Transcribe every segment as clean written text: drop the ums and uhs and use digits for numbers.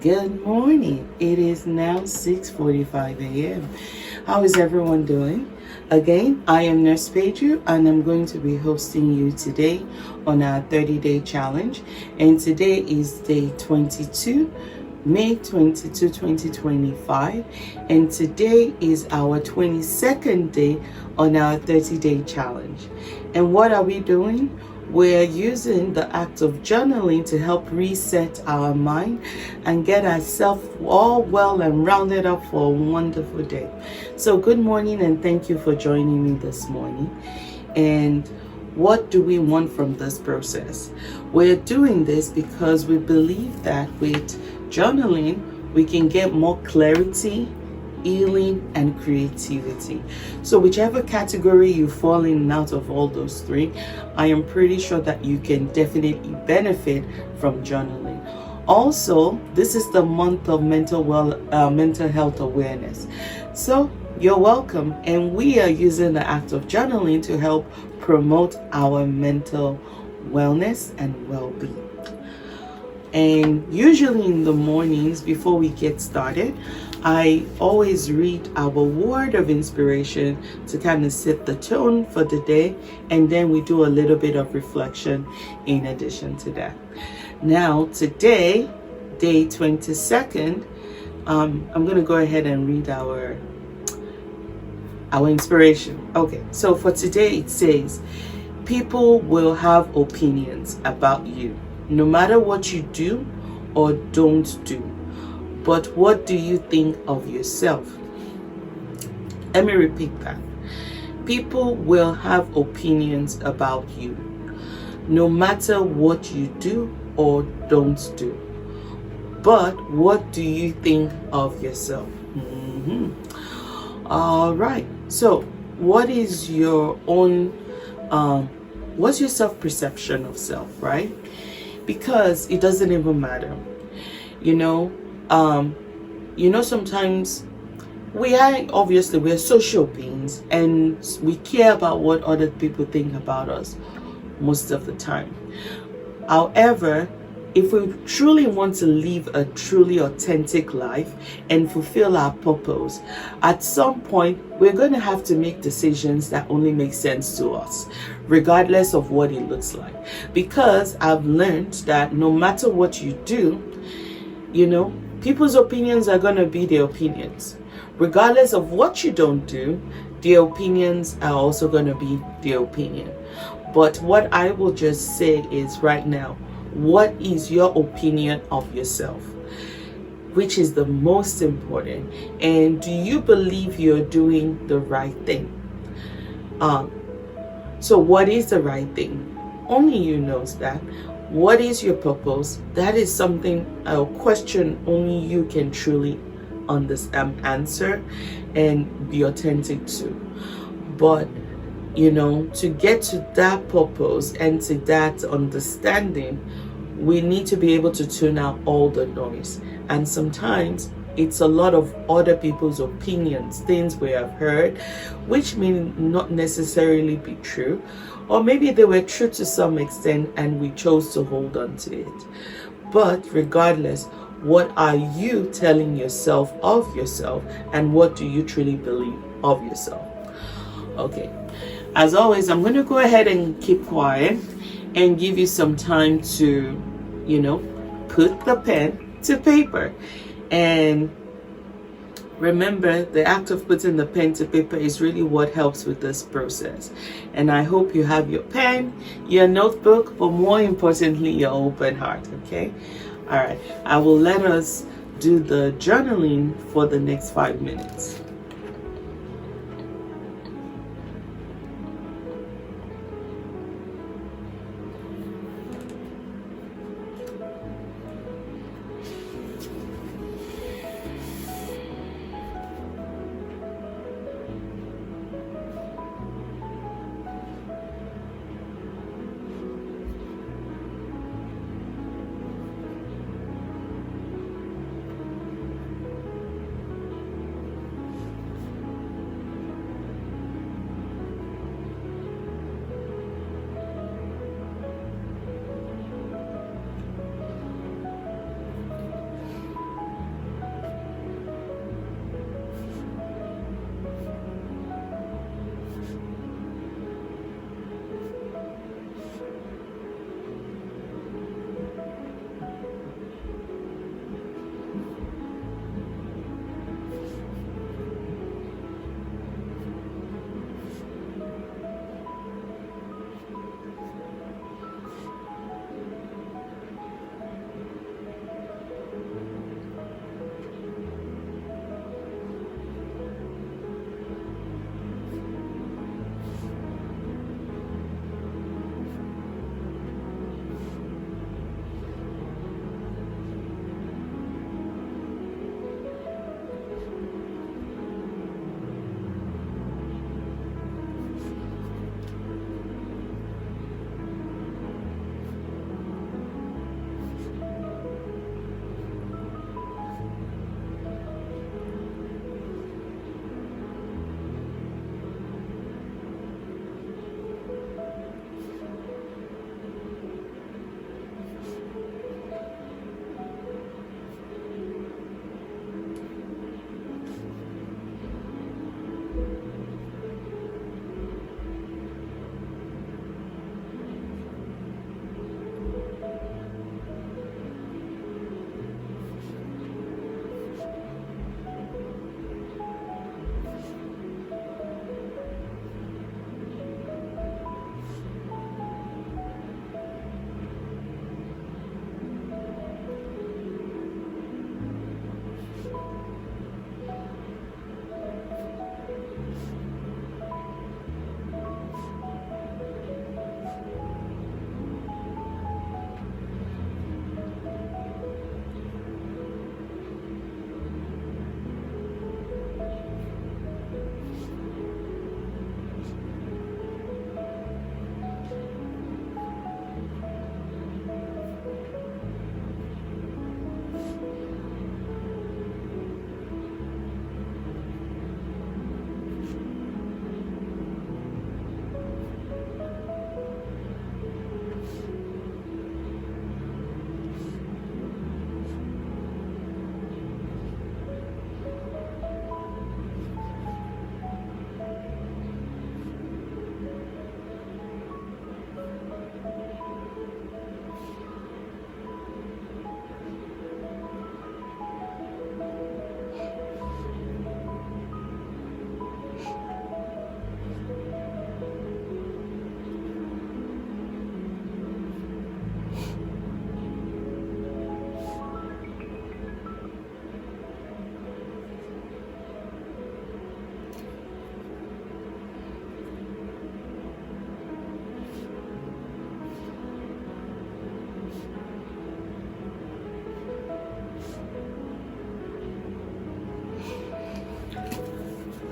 Good morning. It is now 6:45 a.m. How is everyone doing? Again, I am Nurse Peju and I'm going to be hosting you today on our 30-day challenge. And today is day 22, May 22, 2025. And today is our 22nd day on our 30-day challenge. And what are we doing? We're using the act of journaling to help reset our mind and get ourselves all well and rounded up for a wonderful day. So good morning and thank you for joining me this morning. And what do we want from this process? We're doing this because we believe that with journaling, we can get more clarity, healing, and creativity. So whichever category you fall in out of all those three, I am pretty sure that you can definitely benefit from journaling. Also, this is the month of mental health awareness. So you're welcome, and we are using the act of journaling to help promote our mental wellness and well-being. And usually in the mornings before we get started, I always read our word of inspiration to kind of set the tone for the day, and then we do a little bit of reflection in addition to that. Now today, day 22nd, I'm going to go ahead and read our inspiration. Okay, so for today it says, people will have opinions about you, no matter what you do or don't do. But what do you think of yourself? Let me repeat that. People will have opinions about you, no matter what you do or don't do. But what do you think of yourself? All right. So what is your own, what's your self-perception of self, right? Because it doesn't even matter. Sometimes we're social beings and we care about what other people think about us most of the time. However, if we truly want to live a truly authentic life and fulfill our purpose, at some point we're going to have to make decisions that only make sense to us, regardless of what it looks like. Because I've learned that no matter what you do, people's opinions are going to be their opinions. Regardless of what you don't do, their opinions are also going to be their opinion. But what I will just say is right now, what is your opinion of yourself? Which is the most important? And do you believe you're doing the right thing? So what is the right thing? Only you knows that. What is your purpose? That is something, a question only you can truly understand, answer, and be authentic to. But to get to that purpose and to that understanding, we need to be able to tune out all the noise. And sometimes it's a lot of other people's opinions, things we have heard, which may not necessarily be true, or maybe they were true to some extent and we chose to hold on to it. But regardless, what are you telling yourself of yourself, and what do you truly believe of yourself? Okay, as always, I'm going to go ahead and keep quiet and give you some time to, put the pen to paper. And remember, the act of putting the pen to paper is really what helps with this process. And I hope you have your pen, your notebook, but more importantly, your open heart, okay? All right, I will let us do the journaling for the next 5 minutes.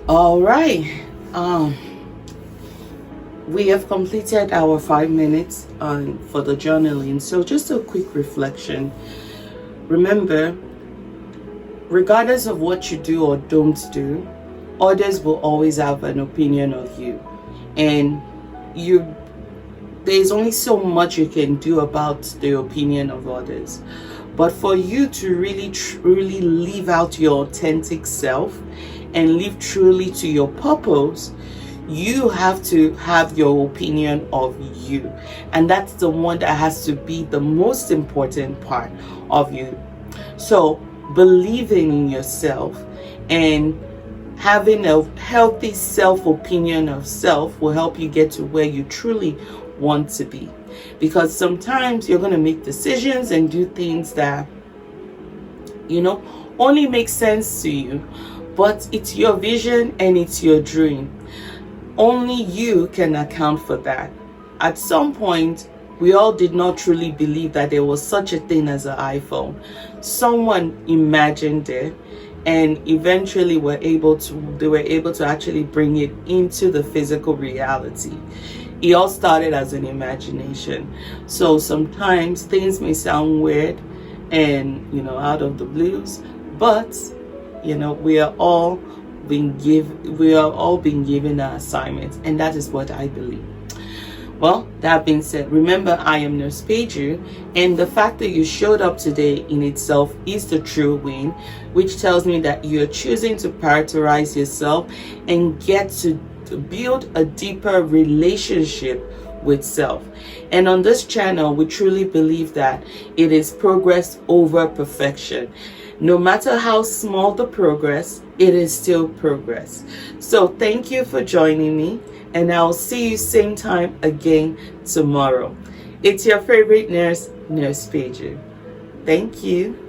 All right. Um, we have completed our 5 minutes for the journaling. So just a quick reflection. Remember, regardless of what you do or don't do, others will always have an opinion of you. And you there's only so much you can do about the opinion of others. But for you to really truly live out your authentic self and live truly to your purpose, you have to have your opinion of you. And that's the one that has to be the most important part of you. So believing in yourself and having a healthy self-opinion of self will help you get to where you truly want to be. Because sometimes you're going to make decisions and do things that, only make sense to you, but it's your vision and it's your dream. Only you can account for that. At some point, we all did not truly believe that there was such a thing as an iPhone. Someone imagined it, and eventually they were able to actually bring it into the physical reality. It all started as an imagination. So sometimes things may sound weird and out of the blues, but we are all being given an assignment, and that is what I believe. Well, that being said, remember, I am Nurse Peju, and the fact that you showed up today in itself is the true win, which tells me that you're choosing to prioritize yourself and get to build a deeper relationship with self. And on this channel, we truly believe that it is progress over perfection. No matter how small the progress, it is still progress. So thank you for joining me, and I'll see you same time again tomorrow. It's your favorite nurse, Nurse Peju. Thank you.